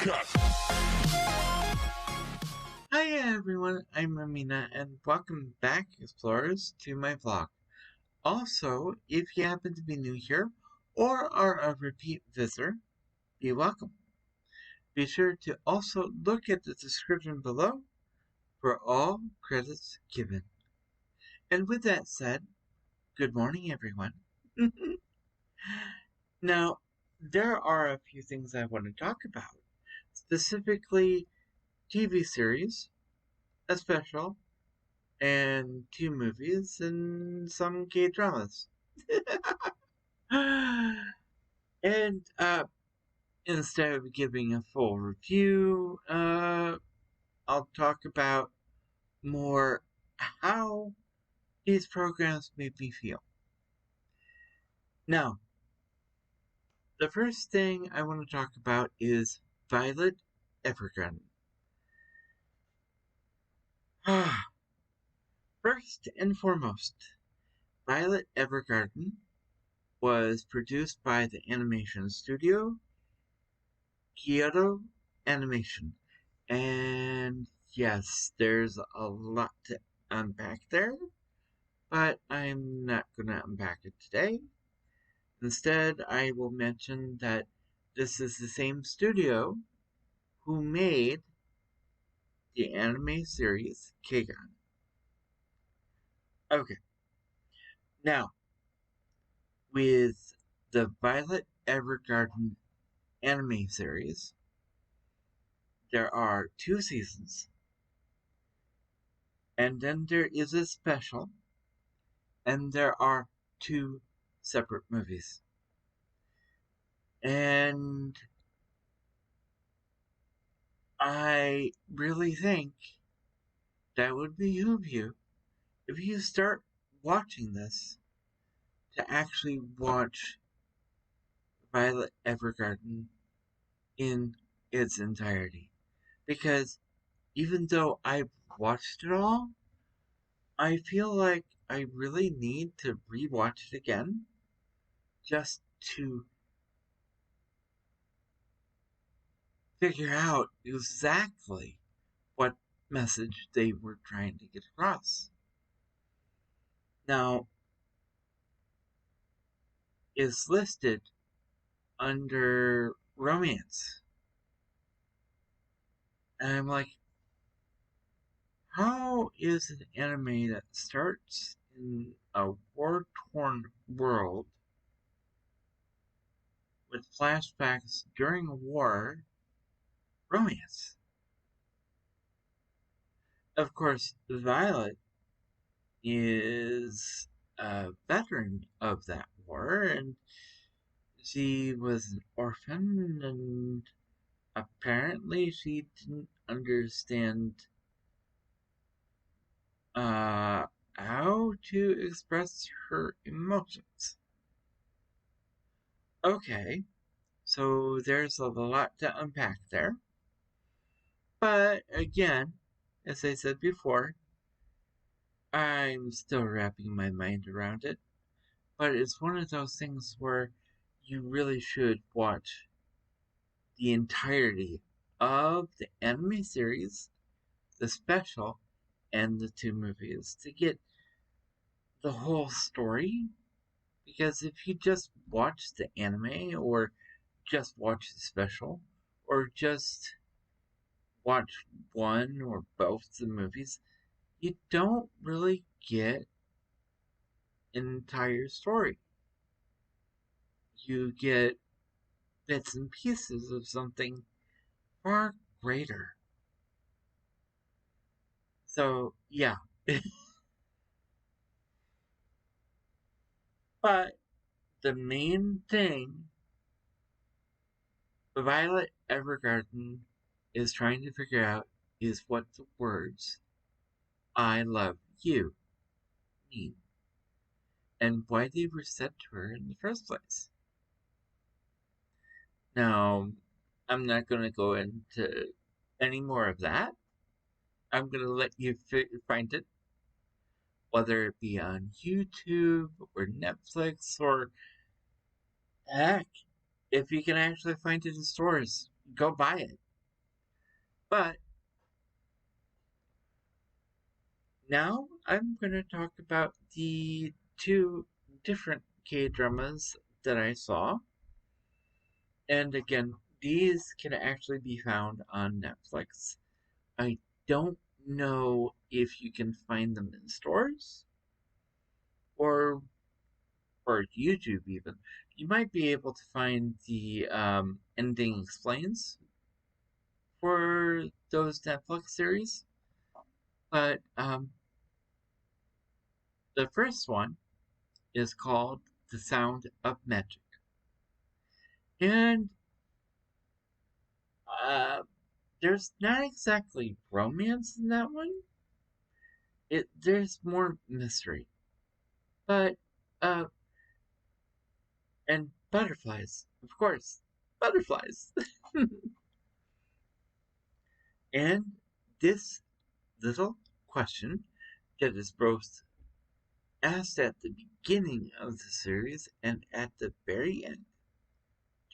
Cut! Hi everyone, I'm Amena and welcome back, explorers, to my vlog. Also, if you happen to be new here or are a repeat visitor, be welcome. Be sure to also look at the description below for all credits given. And with that said, good morning everyone. Now, there are a few things I want to talk about, specifically TV series, a special, and 2 movies, and some K-dramas. And instead of giving a full review, I'll talk about more how these programs made me feel. Now, the first thing I want to talk about is Violet Evergarden. First and foremost, Violet Evergarden was produced by the animation studio Kyoto Animation. And yes, there's a lot to unpack there, but I'm not going to unpack it today. Instead, I will mention that this is the same studio who made the anime series K-Gon. Okay, now, with the Violet Evergarden anime series, there are 2 seasons, and then there is a special, and there are 2 separate movies. And I really think that would behoove you, if you start watching this, to actually watch Violet Evergarden in its entirety. Because even though I've watched it all, I feel like I really need to rewatch it again just to figure out exactly what message they were trying to get across. Now, it's listed under romance. And I'm like, how is an anime that starts in a war-torn world with flashbacks during a war romance? Of course, Violet is a veteran of that war, and she was an orphan, and apparently she didn't understand how to express her emotions. Okay, so there's a lot to unpack there. But again, as I said before, I'm still wrapping my mind around it. But it's one of those things where you really should watch the entirety of the anime series, the special, and the 2 movies to get the whole story. Because if you just watch the anime, or just watch the special, or just watch one or both the movies, you don't really get an entire story. You get bits and pieces of something far greater. So, yeah. But the main thing Violet Evergarden is trying to figure out is what the words "I love you" mean, and why they were said to her in the first place. Now, I'm not going to go into any more of that. I'm going to let you find it, whether it be on YouTube or Netflix, or heck, if you can actually find it in stores, go buy it. But now I'm going to talk about the two different K-dramas that I saw. And again, these can actually be found on Netflix. I don't know if you can find them in stores or YouTube even. You might be able to find the ending explains for those Netflix series. But the first one is called The Sound of Magic. And there's not exactly romance in that one. There's more mystery. But uh and butterflies, of course. Butterflies. And this little question that is both asked at the beginning of the series and at the very end.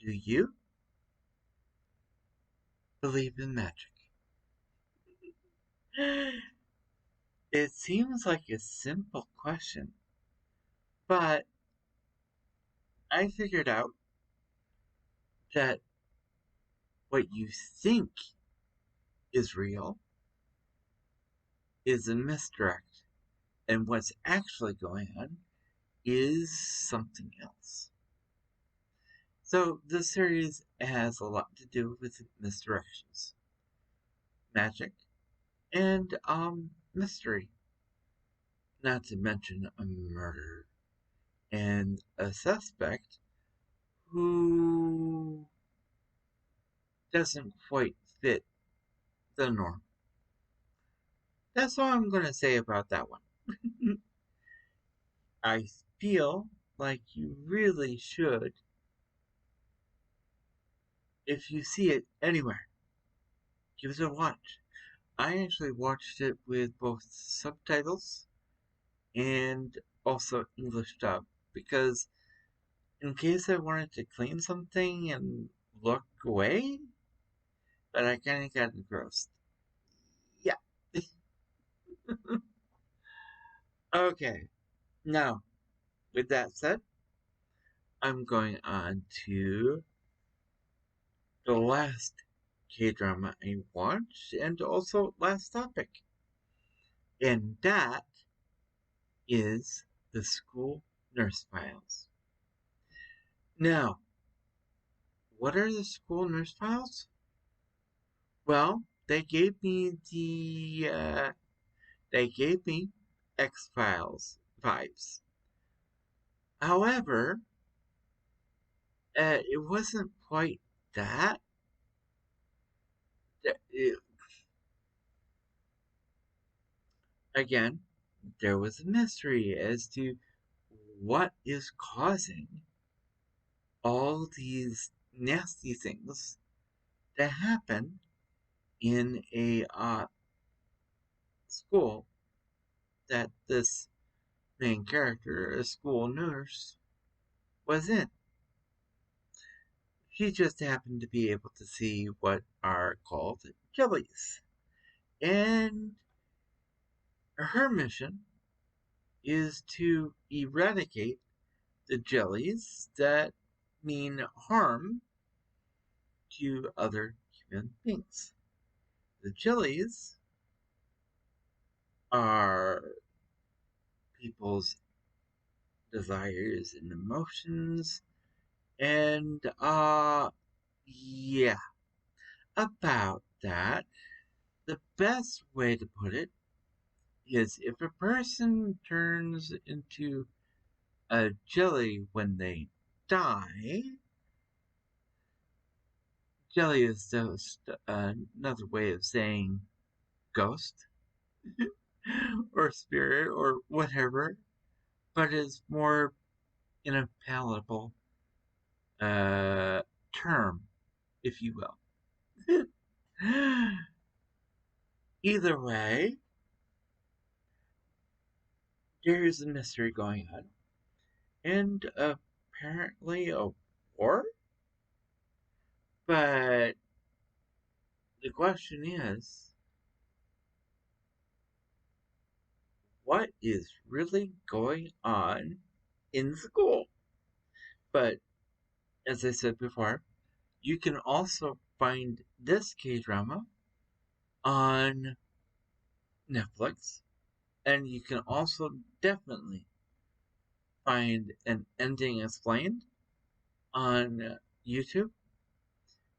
Do you believe in magic? It seems like a simple question, but I figured out that what you think is real is a misdirect, and what's actually going on is something else. So the series has a lot to do with misdirections, magic, and mystery. Not to mention a murder and a suspect who doesn't quite fit the norm. That's all I'm going to say about that one. I feel like you really should, if you see it anywhere, give it a watch. I actually watched it with both subtitles and also English dub because in case I wanted to clean something and look away, but I kind of got engrossed. Yeah. Okay. Now, with that said, I'm going on to the last K-drama I watched and also last topic. And that is the School Nurse Files. Now, what are the School Nurse Files? Well, they gave me X-Files vibes. However, it wasn't quite that. It, again, there was a mystery as to what is causing all these nasty things that happen in a school that this main character, a school nurse, was in. She just happened to be able to see what are called jellies. And her mission is to eradicate the jellies that mean harm to other human beings. The jellies are people's desires and emotions, and yeah, about that. The best way to put it is if a person turns into a jelly when they die, jelly is just another way of saying ghost or spirit or whatever, but is more in a palatable term, if you will. Either way, there's a mystery going on, and apparently a war. But the question is, what is really going on in school? But as I said before, you can also find this K-drama on Netflix, and you can also definitely find an ending explained on YouTube,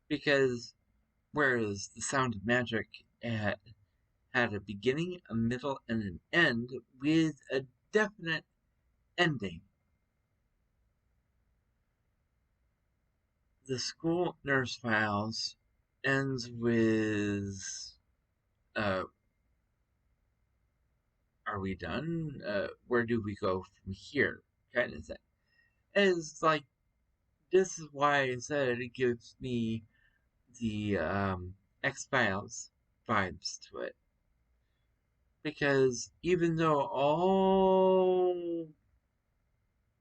because whereas The Sound of Magic had a beginning, a middle, and an end with a definite ending, the School Nurse Files ends with, are we done? Where do we go from here? Kind of thing. It's like, this is why I said it gives me the X-Files vibes to it. Because even though all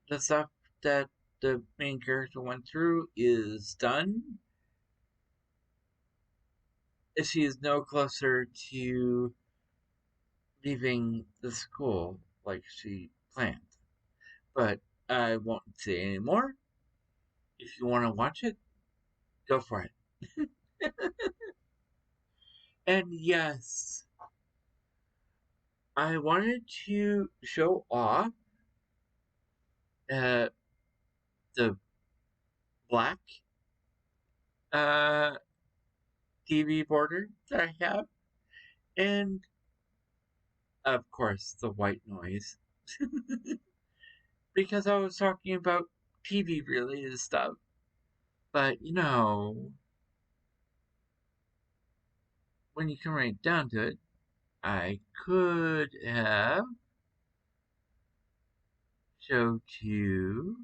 the stuff that the main character went through is done, she is no closer to leaving the school like she planned. But I won't say any more. If you want to watch it, go for it. And yes, I wanted to show off the black uh, TV border that I have, and of course the white noise, because I was talking about TV related stuff. But you know, when you come right down to it, I could have showed you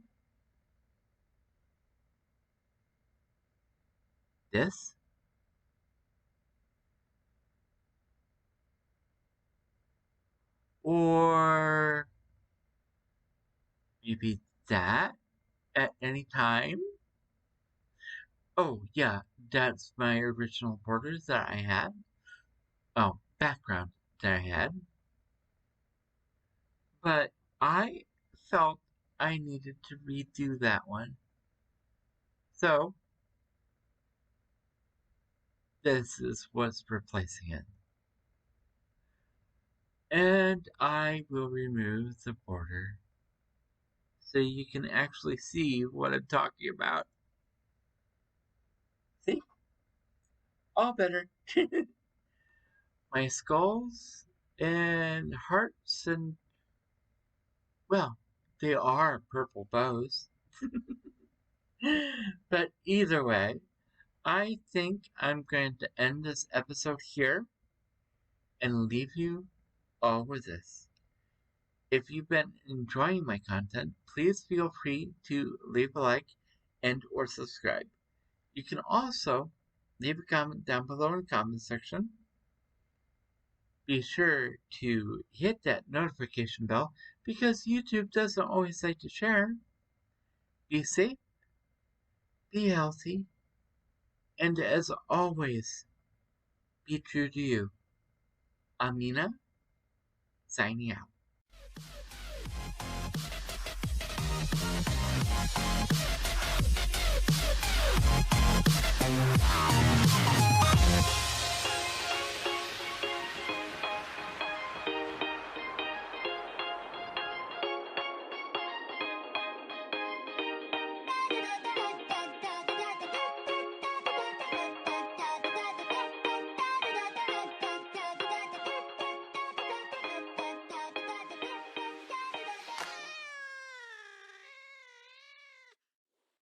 this, or maybe that at any time. Oh yeah, that's my original borders that I had. Oh, background that I had. But I felt I needed to redo that one. So this is what's replacing it. And I will remove the border so you can actually see what I'm talking about. See? All better. My skulls and hearts and, well, they are purple bows. But either way, I think I'm going to end this episode here and leave you all with this. If you've been enjoying my content, please feel free to leave a like and or subscribe. You can also leave a comment down below in the comment section. Be sure to hit that notification bell because YouTube doesn't always like to share. Be safe, be healthy, and as always, be true to you. Amena, signing out.